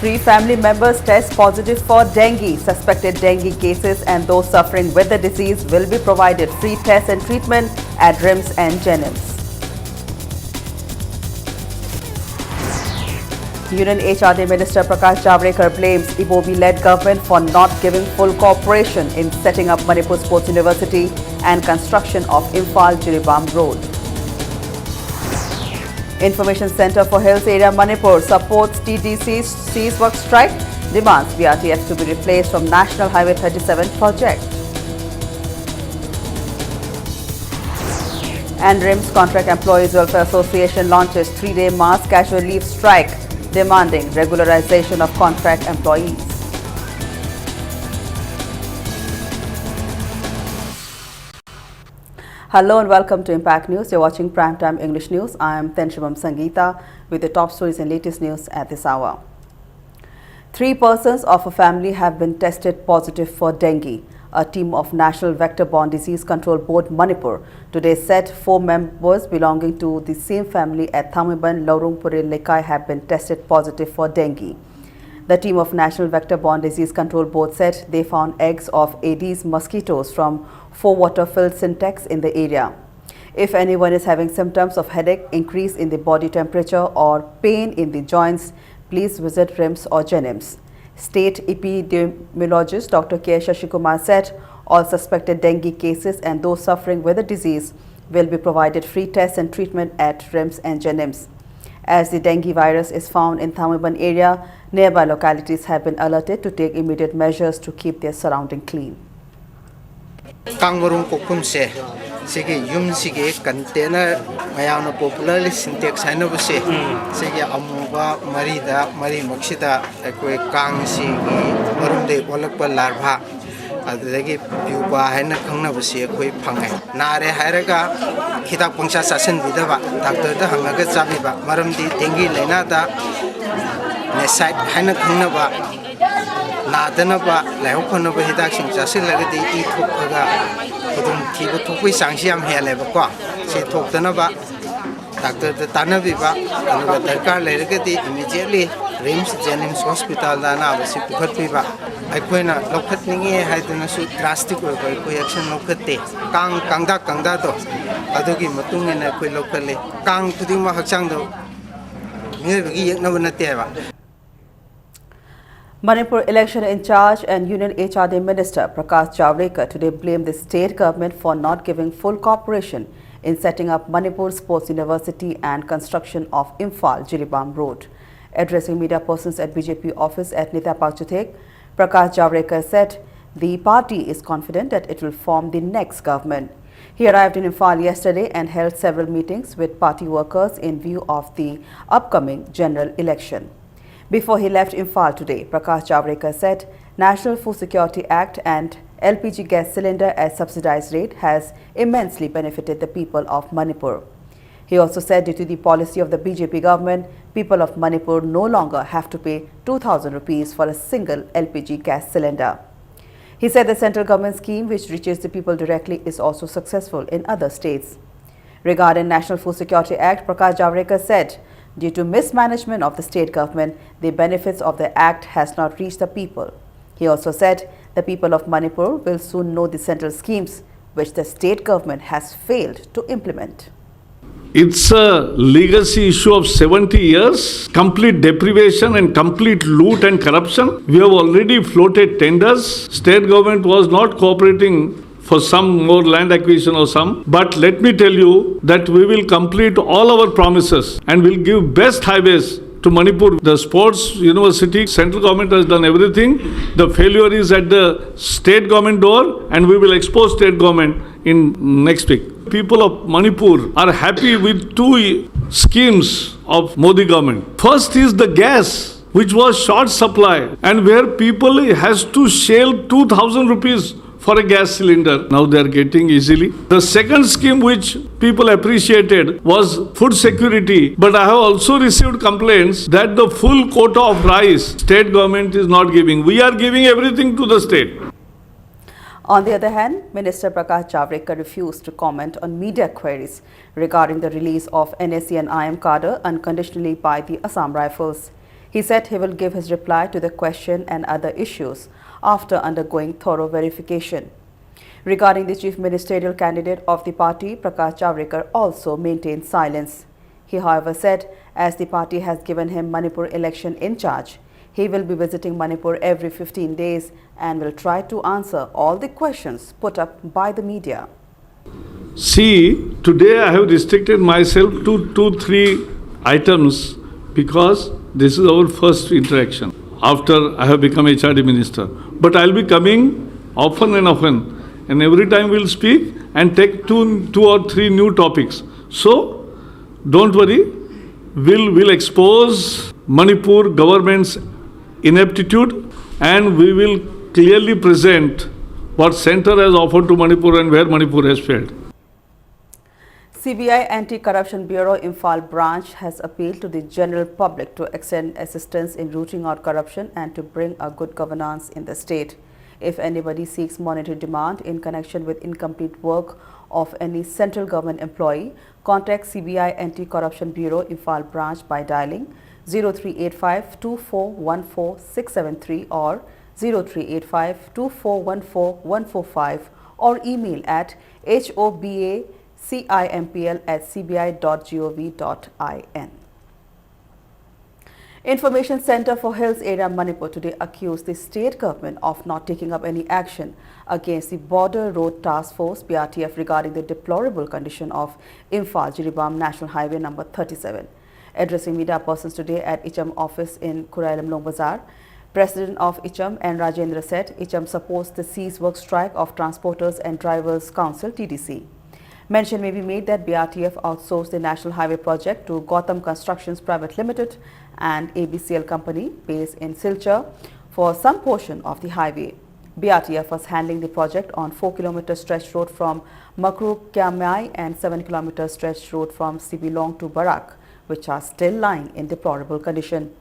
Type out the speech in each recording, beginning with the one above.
3 family members test positive for dengue. Suspected dengue cases and those suffering with the disease will be provided free tests and treatment at RIMS and Jennings. Union HRD Minister Prakash Javadekar blames Ibobi-led government for not giving full cooperation in setting up Manipur Sports University and construction of Imphal-Jiribam Road. Information Centre for Hills Area Manipur supports TDC's cease work strike, demands BRTF to be replaced from National Highway 37 project. And RIMS Contract Employees Welfare Association launches 3-day mass casual leave strike, demanding regularization of contract employees. Hello and welcome to Impact News. You're watching Primetime English News. I am Tenshibam Sangeeta with the top stories and latest news at this hour. 3 persons of a family have been tested positive for dengue. A team of National Vector-Borne Disease Control Board Manipur today said 4 members belonging to the same family at Thamiban Laurungpuri Lekai have been tested positive for dengue. The team of National Vector-Borne Disease Control Board said they found eggs of Aedes mosquitoes from 4 water-filled syntax in the area. If anyone is having symptoms of headache, increase in the body temperature or pain in the joints, please visit RIMS or Jennings. State epidemiologist Dr. K. Shashikumar said all suspected dengue cases and those suffering with the disease will be provided free tests and treatment at RIMS and Jennings. As the dengue virus is found in Thamiban area, nearby localities have been alerted to take immediate measures to keep their surrounding clean. Kangmarung Kokumse, Sigi Yum Sigi, container, Mayana popularly syntax Hanabuse, Sigi Amuba, Marida, Mari Moxita, Equi Kang Sigi, Marunde, Walapa Larva, Adegi Puba, Hena Kangabusi, Equi Pangai, Nare Haraga, Kita Pungsha Sassan Vidava, Dr. Hangaga Zabiba, Marundi, Dengi Lenata, Nesai, Hena Kanaba. Nadanaba, Leoponova Hidaxing, Jasilagadi, Etopaga, Pudum Tibu Topi Sanxiam Heleva, she talked anaba, Dr. Tanaviva, and the car legati immediately, RIMS Jennings Hospital, Dana, Sipukapiva. I point out Lokating had a drastic reaction locate, Kangda Kangdato, Adogi Matung and Equi locally, Kang Pudima Haksando, Novanateva. Manipur election in charge and Union HRD Minister Prakash Javadekar today blamed the state government for not giving full cooperation in setting up Manipur Sports University and construction of Imphal-Jiribam Road. Addressing media persons at BJP office at Nitapakchutek, Prakash Javadekar said the party is confident that it will form the next government. He arrived in Imphal yesterday and held several meetings with party workers in view of the upcoming general election. Before he left Imphal today, Prakash Javadekar said National Food Security Act and LPG gas cylinder at subsidized rate has immensely benefited the people of Manipur. He also said due to the policy of the BJP government, people of Manipur no longer have to pay 2,000 rupees for a single LPG gas cylinder. He said the central government scheme which reaches the people directly is also successful in other states. Regarding National Food Security Act, Prakash Javadekar said due to mismanagement of the state government, the benefits of the act has not reached the people. He also said the people of Manipur will soon know the central schemes which the state government has failed to implement. It's a legacy issue of 70 years, complete deprivation and complete loot and corruption. We have already floated tenders. State government was not cooperating for some more land acquisition or some. But let me tell you that we will complete all our promises and will give best highways to Manipur. The sports university, central government has done everything. The failure is at the state government door and we will expose state government in next week. People of Manipur are happy with 2 schemes of Modi government. First is the gas, which was short supply and where people has to shell 2,000 rupees for a gas cylinder. Now they are getting easily. The second scheme which people appreciated was food security. But I have also received complaints that the full quota of rice state government is not giving. We are giving everything to the state. On the other hand, Minister Prakash Javadekar refused to comment on media queries regarding the release of NSC and IM cadre unconditionally by the Assam Rifles. He said he will give his reply to the question and other issues after undergoing thorough verification. Regarding the chief ministerial candidate of the party, Prakash Javadekar also maintained silence. He, however, said as the party has given him Manipur election in charge, he will be visiting Manipur every 15 days and will try to answer all the questions put up by the media. See, today I have restricted myself to 2-3 items because this is our first interaction after I have become HRD minister. But I'll be coming often and every time we'll speak and take two or three new topics. So, don't worry, we'll expose Manipur government's ineptitude and we will clearly present what center has offered to Manipur and where Manipur has failed. CBI Anti-Corruption Bureau Imphal branch has appealed to the general public to extend assistance in rooting out corruption and to bring a good governance in the state. If anybody seeks monetary demand in connection with incomplete work of any central government employee, contact CBI Anti-Corruption Bureau Imphal branch by dialing 0385 2414 673 or 0385 2414 145 or email at hobacimpl@cbi.gov.in. Information Center for Hills Area Manipur today accused the state government of not taking up any action against the Border Road Task Force BRTF regarding the deplorable condition of Imphal-Jiribam National Highway number 37. Addressing media persons today at ICHAM office in Kurailam Long Bazar, President of ICHAM N. Rajendra said ICHAM supports the cease work strike of Transporters and Drivers Council TDC. Mention may be made that BRTF outsourced the National Highway project to Gotham Constructions Private Limited and ABCL Company based in Silchar for some portion of the highway. BRTF was handling the project on 4-kilometer stretch road from Makru Kyamai and 7-kilometer stretch road from Sibilong to Barak, which are still lying in deplorable condition.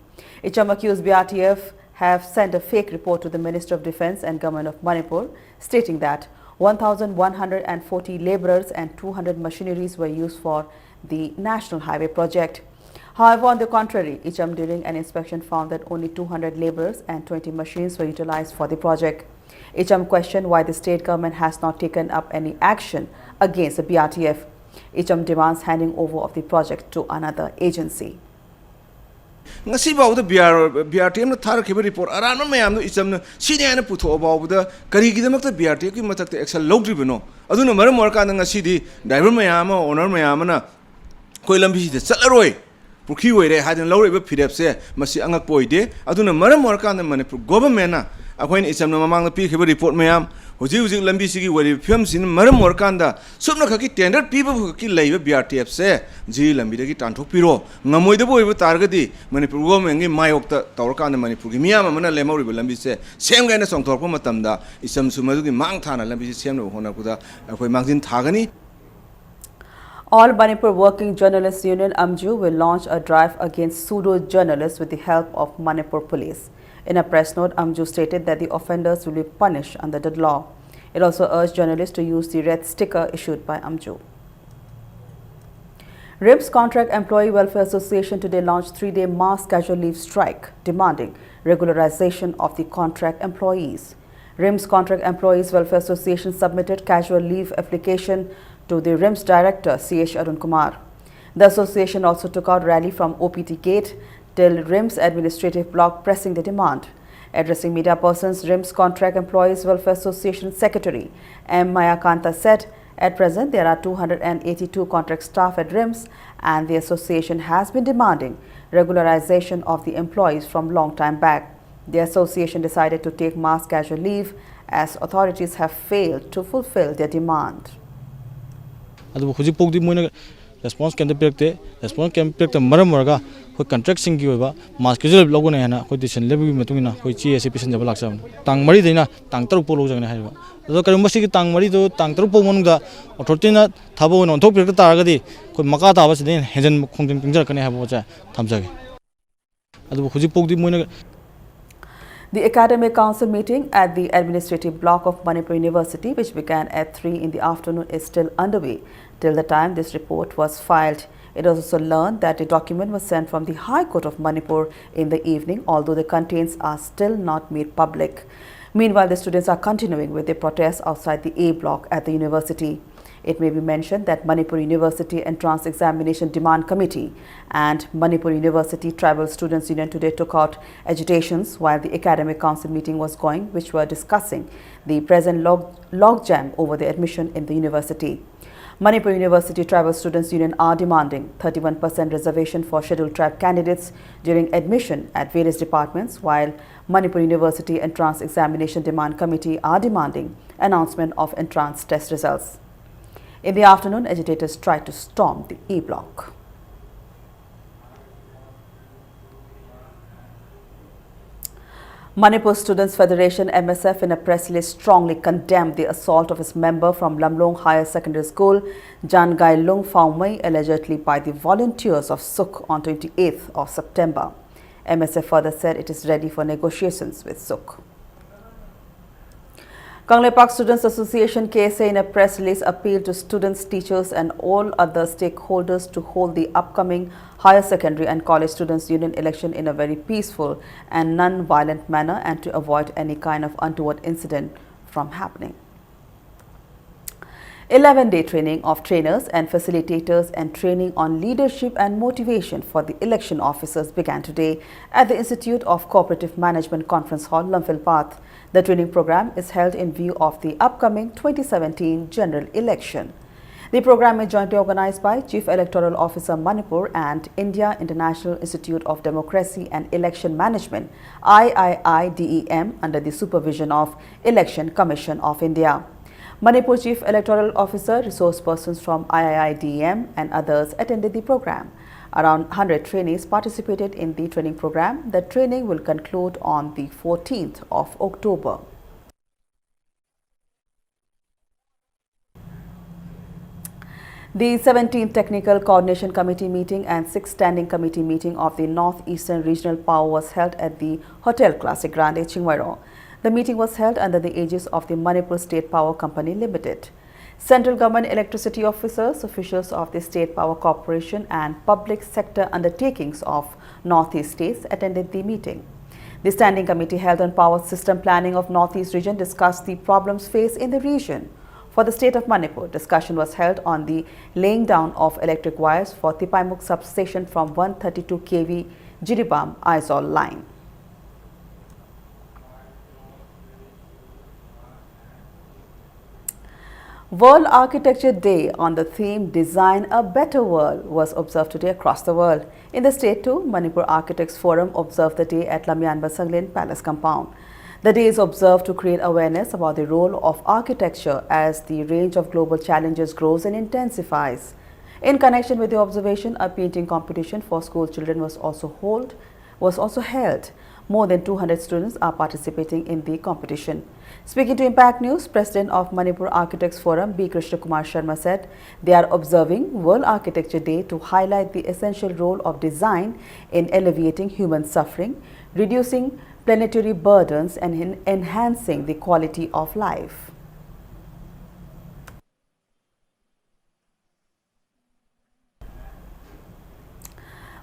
ICHAM accused BRTF have sent a fake report to the Minister of Defence and Government of Manipur, stating that 1,140 labourers and 200 machineries were used for the National Highway project. However, on the contrary, ICHAM during an inspection found that only 200 labourers and 20 machines were utilised for the project. ICHAM questioned why the state government has not taken up any action against the BRTF. ICHAM demands handing over of the project to another agency. ngasi bawda BRTF na tharakhiba report arana mayam no ichamna sini ana putho bawda kari gidamakta BRTF ki matakta action logdribano aduna maram marka ngasi di driver mayam owner mayam na koi lambi si chalaroi pukhi oire hadan lawreba phirep se masi angak poide aduna maram marka na Manipur government na akhoin ichamna mamang na pikhiba report mayam Huji lambi sigi wari film sin maram morkanda subna khaki tender people ki laiba BRTF se ji lambi dagi tanthok piro ngamoi da boiba targadi Manipur government ngi mayokta tawrkanda Manipur gi miyam amana lemori lambi se sem gaina songthorpa matamda isam sumadu gi mang thana lambi se sem no hona kuda akoi mangjin thagani. All Manipur Working Journalists Union AMJU will launch a drive against pseudo-journalists with the help of Manipur Police. In a press note, AMJU stated that the offenders will be punished under the law. It also urged journalists to use the red sticker issued by AMJU. RIMS Contract Employee Welfare Association today launched 3-day mass casual leave strike, demanding regularization of the contract employees. RIMS Contract Employees Welfare Association submitted casual leave application to the RIMS Director, C.H. Arun Kumar. The association also took out rally from OPT Gate till RIMS Administrative Block, pressing the demand. Addressing media persons, RIMS Contract Employees Welfare Association Secretary M. Mayakanta said, at present there are 282 contract staff at RIMS and the association has been demanding regularization of the employees from long time back. The association decided to take mass casual leave as authorities have failed to fulfill their demand. Response can the response can pick the Maramarga who contract singular mass casual logona who decision level matuna which is a piece of Laxam. Tang Maridina, Tang Tropolos and Hava. The Karamasi Tang Marido, Tang Troponga, or Tortina, Tabo on top of the Targadi, could Makata was then Hazen Content can have water. Tamsagi. The Academic Council meeting at the Administrative Block of Manipur University, which began at 3 in the afternoon, is still underway till the time this report was filed. It also learned that a document was sent from the High Court of Manipur in the evening, although the contents are still not made public. Meanwhile, the students are continuing with their protests outside the A block at the university. It may be mentioned that Manipur University Entrance Examination Demand Committee and Manipur University Tribal Students Union today took out agitations while the Academic Council meeting was going, which were discussing the present logjam over the admission in the university. Manipur University Tribal Students Union are demanding 31% reservation for scheduled tribe candidates during admission at various departments, while Manipur University Entrance Examination Demand Committee are demanding announcement of entrance test results. In the afternoon, agitators tried to storm the E block. Manipur Students Federation MSF in a press release strongly condemned the assault of its member from Lamlong Higher Secondary School, Jangai Lung Faumai, allegedly by the volunteers of Suk on 28th of September. MSF further said it is ready for negotiations with Suk. Kanglei Park Students Association KSA in a press release appealed to students, teachers and all other stakeholders to hold the upcoming higher secondary and college students union election in a very peaceful and non-violent manner and to avoid any kind of untoward incident from happening. 11-day training of trainers and facilitators and training on leadership and motivation for the election officers began today at the Institute of Cooperative Management Conference Hall, Lumphil Path. The training program is held in view of the upcoming 2017 general election. The program is jointly organized by Chief Electoral Officer Manipur and India International Institute of Democracy and Election Management IIIDEM under the supervision of Election Commission of India. Manipur Chief Electoral Officer, resource persons from IIIDEM and others attended the program. Around 100 trainees participated in the training program. The training will conclude on the 14th of October. The 17th Technical Coordination Committee meeting and 6th Standing Committee meeting of the Northeastern Regional Power was held at the Hotel Classic Grande, Chingmairo. The meeting was held under the aegis of the Manipur State Power Company Limited. Central government electricity officers, officials of the State Power Corporation and public sector undertakings of Northeast states attended the meeting. The Standing Committee held on Power System Planning of Northeast region discussed the problems faced in the region. For the state of Manipur, discussion was held on the laying down of electric wires for Tipaimuk substation from 132 kV Jiribam Aizawl line. World Architecture Day on the theme Design a Better World was observed today across the world. In the state too, Manipur Architects Forum observed the day at Lamyan Basanglin Palace compound. The day is observed to create awareness about the role of architecture as the range of global challenges grows and intensifies. In connection with the observation, a painting competition for school children was also held. More than 200 students are participating in the competition. Speaking to Impact News, President of Manipur Architects Forum, B. Krishna Kumar Sharma said they are observing World Architecture Day to highlight the essential role of design in alleviating human suffering, reducing planetary burdens and in enhancing the quality of life.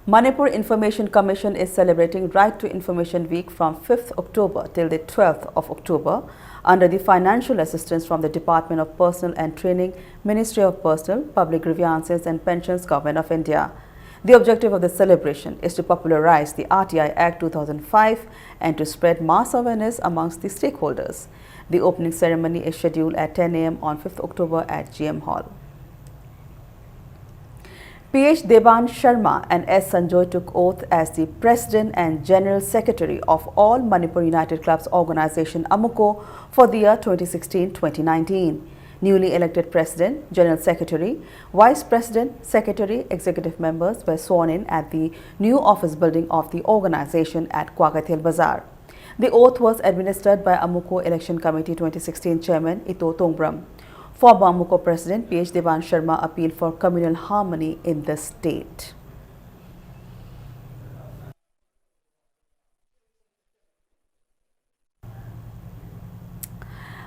Manipur Information Commission is celebrating Right to Information Week from 5th October till the 12th of October under the financial assistance from the Department of Personnel and Training, Ministry of Personnel, Public Grievances and Pensions, Government of India. The objective of the celebration is to popularize the RTI Act 2005 and to spread mass awareness amongst the stakeholders. The opening ceremony is scheduled at 10 a.m. on 5th October at GM Hall. P.H. Deban Sharma and S. Sanjoy took oath as the President and General Secretary of all Manipur United Clubs Organization AMUCO for the year 2016-2019. Newly elected President, General Secretary, Vice President, Secretary, Executive members were sworn in at the new office building of the organization at Kwagathil Bazaar. The oath was administered by AMUCO Election Committee 2016 Chairman Ito Tongbram. Former AMUCO President P.H. Deban Sharma appealed for communal harmony in the state.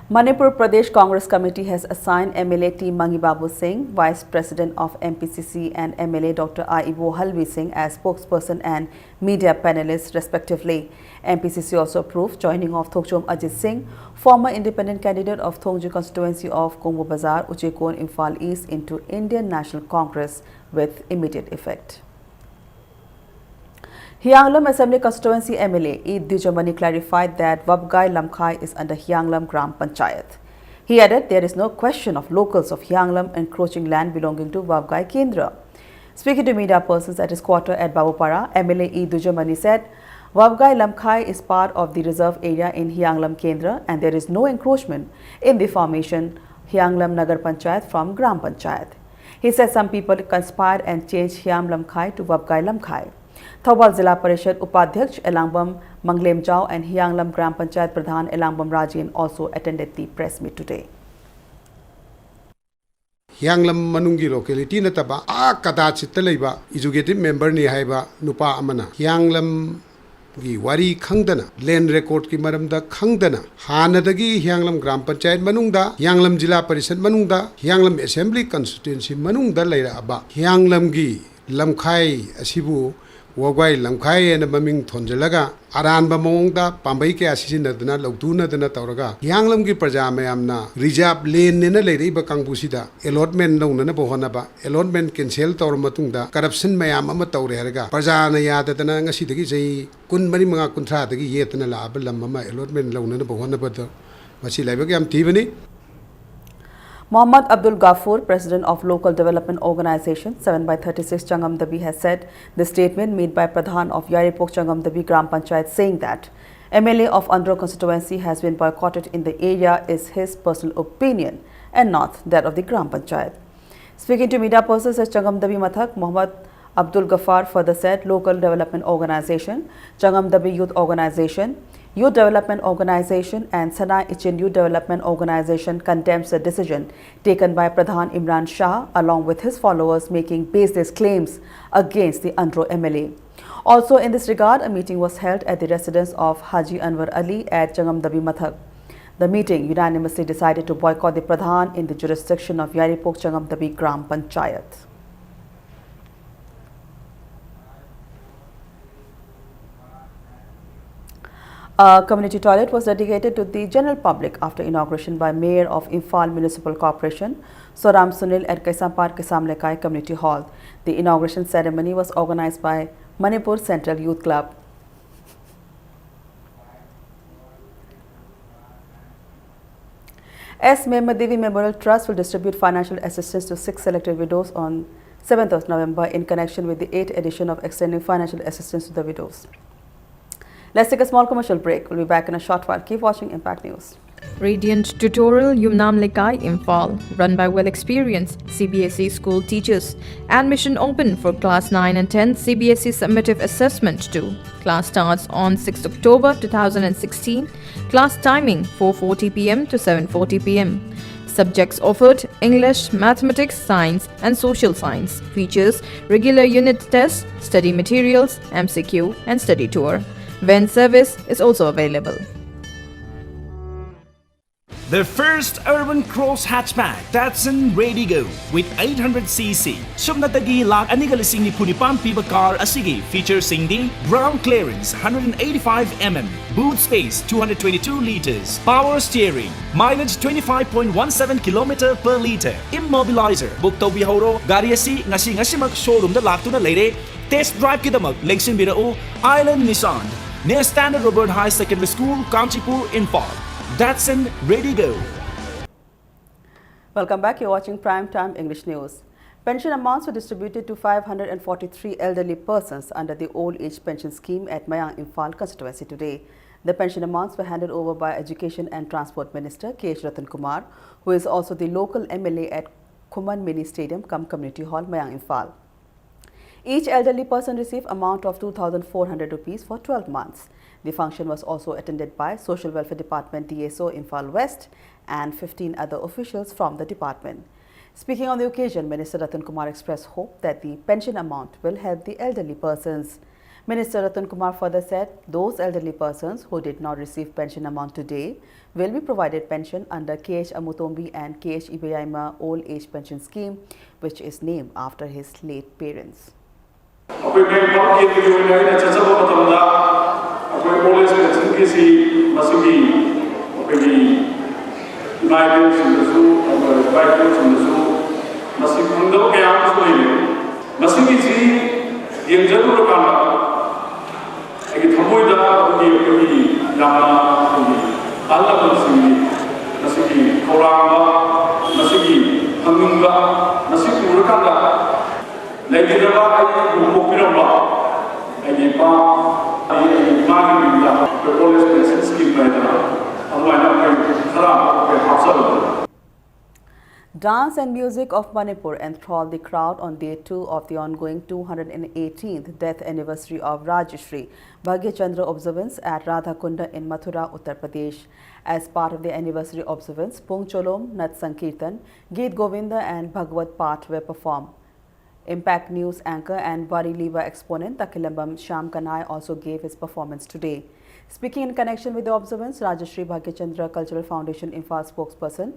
Manipur Pradesh Congress Committee has assigned MLA T. Mangi Babu Singh, Vice President of MPCC, and MLA Dr. Aibo Halvi Singh as spokesperson and media panelists respectively. MPCC also approved joining of Thokchom Ajit Singh, former independent candidate of Thongju constituency of Kongbo Bazar, Uchekon, Imphal East into Indian National Congress with immediate effect. Hyanglam Assembly Constituency MLA E. Dijamani clarified that Wabgai Lamkhai is under Hyanglam Gram Panchayat. He added there is no question of locals of Hyanglam encroaching land belonging to Wabgai Kendra. Speaking to media persons at his quarter at Babupara, MLA E. Dijamani said, Wabgai Lamkhai is part of the reserve area in Hyanglam Kendra and there is no encroachment in the formation Hyanglam Nagar Panchayat from Gram Panchayat. He said some people conspired and changed Hyanglam Lamkhai to Wabgai Lamkhai. Thoubal Zilla Parishad Upadhyaksh Elangbam Manglem Jao and Hyanglam Gram Panchayat Pradhan Elangbam Rajin also attended the press meet today. Hyanglam Manungi locality nataba kadachit laiba executive member ni haiba nupa amana Hyanglam gi wari khangdana land record ki maramda khangdana hanadagi Hyanglam Gram Panchayat manungda Hyanglam Zilla Parishad manungda Hyanglam Assembly Constituency manungda laira aba Hyanglam gi lamkhai asibu Wabgai Lamkhai and Maming Thonjalaga, Aran Bamonga, Pambai Assinadana, Lauduna Tauraga, Hyanglam Gi Prajamayamna, Rijab Lane in a lady Bakangusida, allotment known in a Bohonaba, allotment cancel Tormatunda, corruption Mayama Taurega, Pajana Yadatana Sidagi, Kunmanima Contra, the Yet and a Labalama, allotment known in a Bohonaba, Masilabagam Tivani. Mohammad Abdul Ghafoor, President of Local Development Organization 7/36 Changamdabi, has said the statement made by Pradhan of Yaripok Changamdabi Gram Panchayat saying that MLA of Andro constituency has been boycotted in the area is his personal opinion and not that of the Gram Panchayat. Speaking to media persons at Changamdabi Mathak, Mohammad Abdul Ghafoor further said Local Development Organization, Changamdabi Youth Organization, Youth Development Organization and Sanai Ichin Youth Development Organization condemns the decision taken by Pradhan Imran Shah along with his followers making baseless claims against the Andro MLA. Also in this regard, a meeting was held at the residence of Haji Anwar Ali at Changamdabi Mathak. The meeting unanimously decided to boycott the Pradhan in the jurisdiction of Yaripok Changamdabi Gram Panchayat. A community toilet was dedicated to the general public after inauguration by Mayor of Imphal Municipal Corporation, Soram Sunil at Kaisampar Kisamlekai Community Hall. The inauguration ceremony was organized by Manipur Central Youth Club. S. Mehmadevi Memorial Trust will distribute financial assistance to 6 selected widows on 7th of November in connection with the 8th edition of extending financial assistance to the widows. Let's take a small commercial break. We'll be back in a short while. Keep watching Impact News. Radiant Tutorial Yumnam Lekai Imphal, run by well-experienced CBSE school teachers. Admission open for Class 9 and 10 CBSE Summative Assessment 2. Class starts on 6 October 2016. Class timing 4:40 p.m. to 7:40 p.m. Subjects offered: English, Mathematics, Science and Social Science. Features: regular unit tests, study materials, MCQ and study tour. Van service is also available. The first urban cross hatchback, Datsun Radigo with 800cc. Subnatagi Lak Anigalising ni Punipan Piba car Asigi features Singdi, ground clearance 185mm, boot space 222 liters, power steering, mileage 25.17 km per liter, immobilizer. Bukto Bihoro, Gariasi, Ngasimak showroom the Laktuna Lady, test drive Kidamak, Lexin Birao, Island Nissan, near Standard Robert High Secondary School, Kanchipur, Imphal. Datsun Radigo. Welcome back. You're watching Prime Time English News. Pension amounts were distributed to 543 elderly persons under the old age pension scheme at Mayang Imphal constituency today. The pension amounts were handed over by Education and Transport Minister K.H. Ratan Kumar, who is also the local MLA at Kuman Mini Stadium, Community Hall, Mayang Imphal. Each elderly person received amount of 2,400 rupees for 12 months. The function was also attended by Social Welfare Department DSO Imphal West and 15 other officials from the department. Speaking on the occasion, Minister Ratan Kumar expressed hope that the pension amount will help the elderly persons. Minister Ratan Kumar further said those elderly persons who did not receive pension amount today will be provided pension under KH Amutombi and KH Ibeyaima Old Age Pension Scheme, which is named after his late parents. Dance and music of Manipur enthralled the crowd on day 2 of the ongoing 218th death anniversary of Rajshri Bhagyachandra observance at Radhakunda in Mathura, Uttar Pradesh. As part of the anniversary observance, Pung Cholom, Nat Sankirtan, Geet Govinda and Bhagavad Path were performed. Impact News anchor and Wari Liva exponent Takilambam Shyam Kanai also gave his performance today. Speaking in connection with the observance, Rajshri Bhagyachandra Cultural Foundation Imphal spokesperson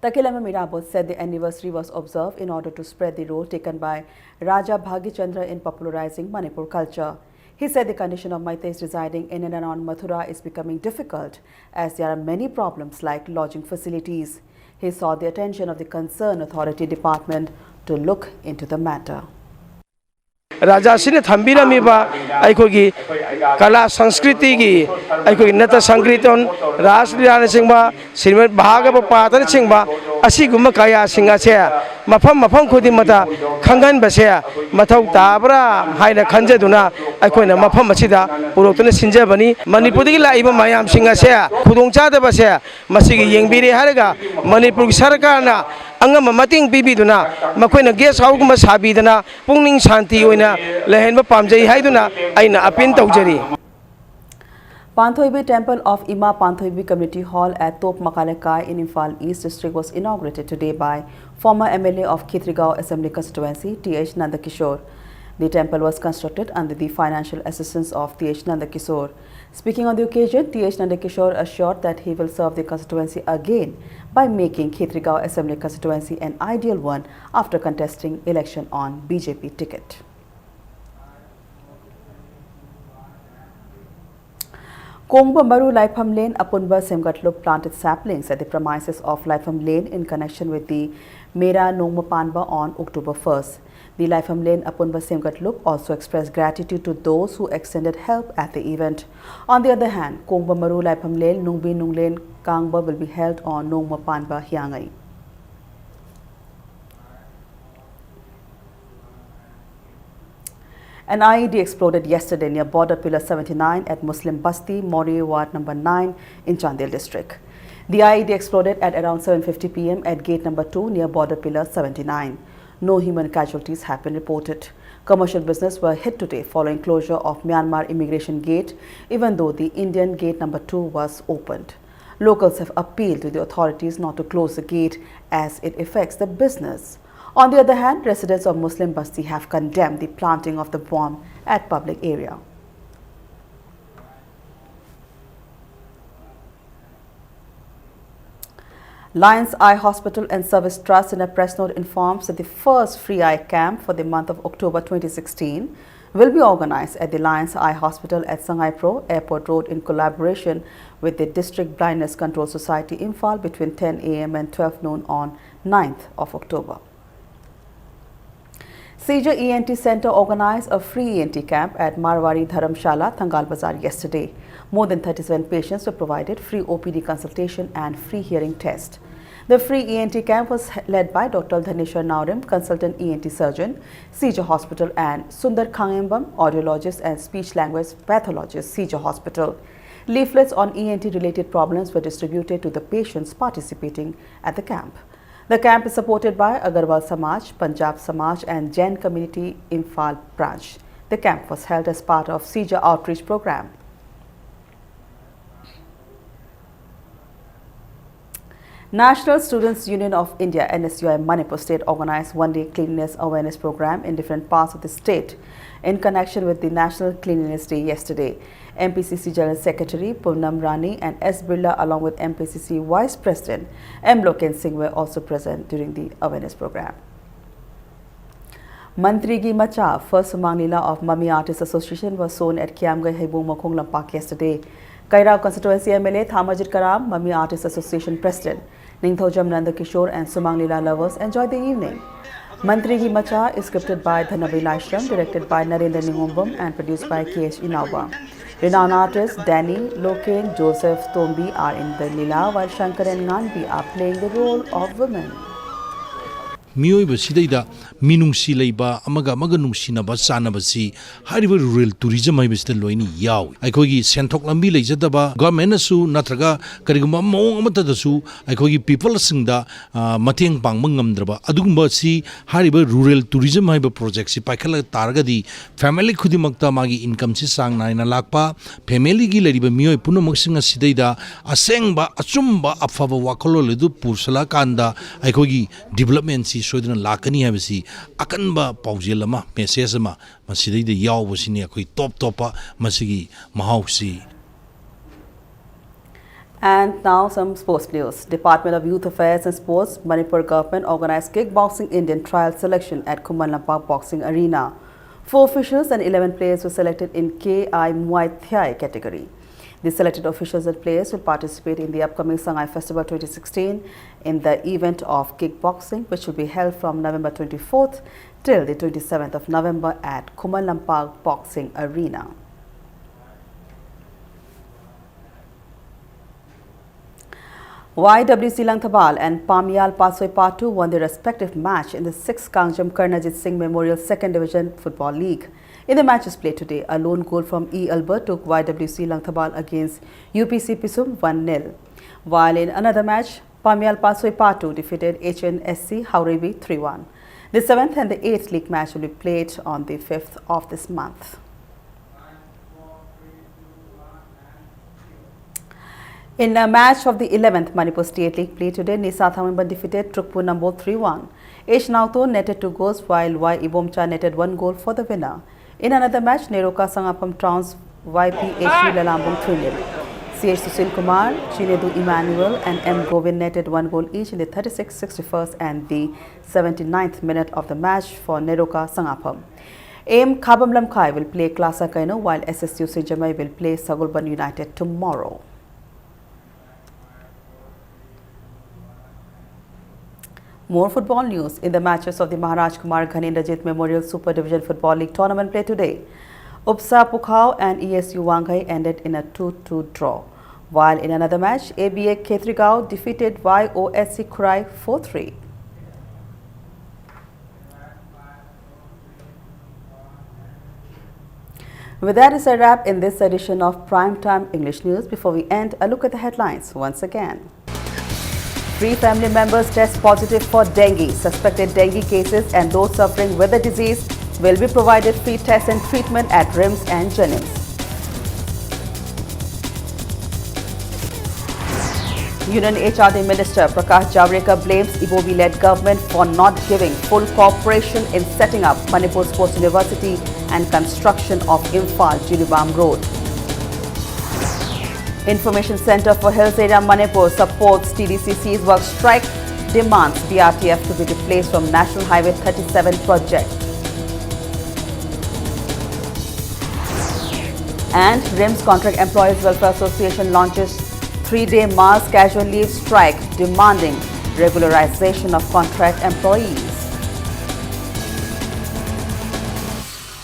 Takilambam Mirabot said the anniversary was observed in order to spread the role taken by Raja Bhagyachandra in popularizing Manipur culture. He said the condition of Meiteis residing in and around Mathura is becoming difficult as there are many problems like lodging facilities. He sought the attention of the concerned authority department to look into the matter. Raja Sine Thambiramiba Aikogi Kala Sanskriti gi Aikogi Nata Sankriton Rasliana Singba Srimat Bhagava Patan Singba Asiguma Kaya Singasea Mafam Kudimata Kangan Basea Matau Tabra Haina Kanjaduna Aikoina Mafam Masida Purotuna Sinjabani Manipuri Laiba Mayam Singasea Kudongcha de Basea Masigi Yangbiri Haraga Manipur Sarakana Angam Mating Bibiduna Makoina Guest Hauguma Sabidana Pungning Santi Wina Lehenba Pamjai Haiduna Aina Apin Taujari. Panthoibi Temple of Ima Panthoibi Community Hall at Top Makalekai in Imphal East District was inaugurated today by former MLA of Khitrigao Assembly Constituency T.H. Nandakishore. The temple was constructed under the financial assistance of T.H. Nandakishore. Speaking on the occasion, T.H. Nandakishore assured that he will serve the constituency again by making Khitrigao Assembly Constituency an ideal one after contesting election on BJP ticket. Kongba Maru Laifam Lane Apunba Semgatlup planted saplings at the premises of Laifam Lane in connection with the Mera Nongma Panba on October 1st. The Laifam Lane Apunba Semgatlup also expressed gratitude to those who extended help at the event. On the other hand, Kongba Maru Laifam Lane Nungbi Nunglen Kangba will be held on Nongma Panba Hyangai. An IED exploded yesterday near border pillar 79 at Muslim Basti, Mori Ward number 9 in Chandel district. The IED exploded at around 7:50 p.m. at gate number 2 near border pillar 79. No human casualties have been reported. Commercial business were hit today following closure of Myanmar immigration gate, even though the Indian gate number 2 was opened. Locals have appealed to the authorities not to close the gate as it affects the business. On the other hand, residents of Muslim Basti have condemned the planting of the bomb at public area. Lions Eye Hospital and Service Trust in a press note informs that the first free eye camp for the month of October 2016 will be organized at the Lions Eye Hospital at Sangai Pro Airport Road in collaboration with the District Blindness Control Society Imphal between 10 a.m. and 12 noon on 9th of October. Seja ENT Center organized a free ENT camp at Marwari Dharamshala, Thangal Bazar yesterday. More than 37 patients were provided free OPD consultation and free hearing test. The free ENT camp was led by Dr. Dhaneshwar Naurim, consultant ENT surgeon, Seja Hospital, and Sundar Khangembam, audiologist and speech-language pathologist, Seja Hospital. Leaflets on ENT-related problems were distributed to the patients participating at the camp. The camp is supported by Agarwal Samaj, Punjab Samaj and Jain Community Imphal branch. The camp was held as part of Seja outreach program. National Students Union of India NSUI Manipur State organized one-day cleanliness awareness program in different parts of the state in connection with the National Cleanliness Day yesterday. MPCC General Secretary Poonam Rani and S. Birla along with MPCC Vice President M. Loken Singh were also present during the awareness program. Mantri Gi Macha, first Sumang Lila of Mummy Artists Association was sown at Kiamgai Haibung Mokong Lampak yesterday. Kairao Constituency MLA Thamajit Karam, Mummy Artists Association President Ningthojam Nanda Kishore and Sumang Lila lovers enjoyed the evening. Mantri Gi Macha is scripted by Dhanavi Laishram, directed by Narendra Ningombam and produced by K.H. Inauba. Renowned artists Danny, Loken, Joseph Tombi are in the Lila while Shankar and Nganbi are playing the role of women. Mioiba Sidaida, Minungsi Laiba, Amaga Maganungsinaba Sanabasi, Hariba Rural Tourism Mr. Loini Yao. Aikogi Santok Lambi Lazadaba, Gamenasu, Natraga, Kariguma Mong Amatadasu, Aikogi people Singda, Matiang Pang Mangamdraba, Adumba Si, Hariba Rural Tourism Hiba Project, Sipakala Targadi, Family Kudimakta Magi Income Sisang Naina Lakpa, Family Gilariba Mio Punamoxinga Sidaida, Asengba, Asumba, Afava Wakolo Ledu Pursala Kanda, Aikogi Development. Shodana Lakani Habisi, Akanba Paujelama, Mesesama, Masidi the Yaw was in a top topper, Masigi, Mahausi. And now some sports news. Department of Youth Affairs and Sports, Manipur government organized kickboxing Indian trial selection at Kumaon Lampak Boxing Arena. 4 officials and 11 players were selected in KI Muay Thai category. The selected officials and players will participate in the upcoming Shanghai Festival 2016 in the event of kickboxing, which will be held from November 24th till the 27th of November at Kumaon Lampak Boxing Arena. YWC Langthabal and Pamyal Pasoi Patu won their respective match in the 6th Kangjam Karnajit Singh Memorial 2nd Division Football League. In the matches played today, a lone goal from E. Albert took YWC Langthabal against UPC Pisum 1-0. While in another match, Pamyal Pasoi Patu defeated HNSC Haurebi 3-1. The 7th and the 8th league match will be played on the 5th of this month. In a match of the 11th Manipur State League played today, Nisa Thamimban defeated Trukpur Nambo 3-1. H. Nauto netted 2 goals while Y. Ibomcha netted 1 goal for the winner. In another match, Neroka Sangapam trounced YPHU Lalambung 3-0. CH Susil Kumar, Chinedu Emmanuel and M. Govind netted 1 goal each in the 36th, 61st and the 79th minute of the match for Neroka Sangapam. AM Khabam Lamkai will play Klasa Kaino while SSU Sijamai will play Sagulban United tomorrow. More football news. In the matches of the Maharaj Kumar Ghanindrajit Memorial Super Division Football League tournament played today, Upsa Pukhao and ESU Wanghai ended in a 2-2 draw. While in another match, ABA Khetrigao defeated YOSC Khurai 4-3. With that is a wrap in this edition of Primetime English News. Before we end, a look at the headlines once again. 3 family members test positive for dengue. Suspected dengue cases and those suffering with the disease will be provided free tests and treatment at RIMS and Jennings. Union HRD Minister Prakash Javadekar blames Ibobi-led government for not giving full cooperation in setting up Manipur Sports University and construction of Imphal Jiribam Road. Information Center for Hills Area Manipur supports TDCC's work strike, demands BRTF to be replaced from National Highway 37 project. And RIMS Contract Employees Welfare Association launches 3-day mass casual leave strike demanding regularization of contract employees.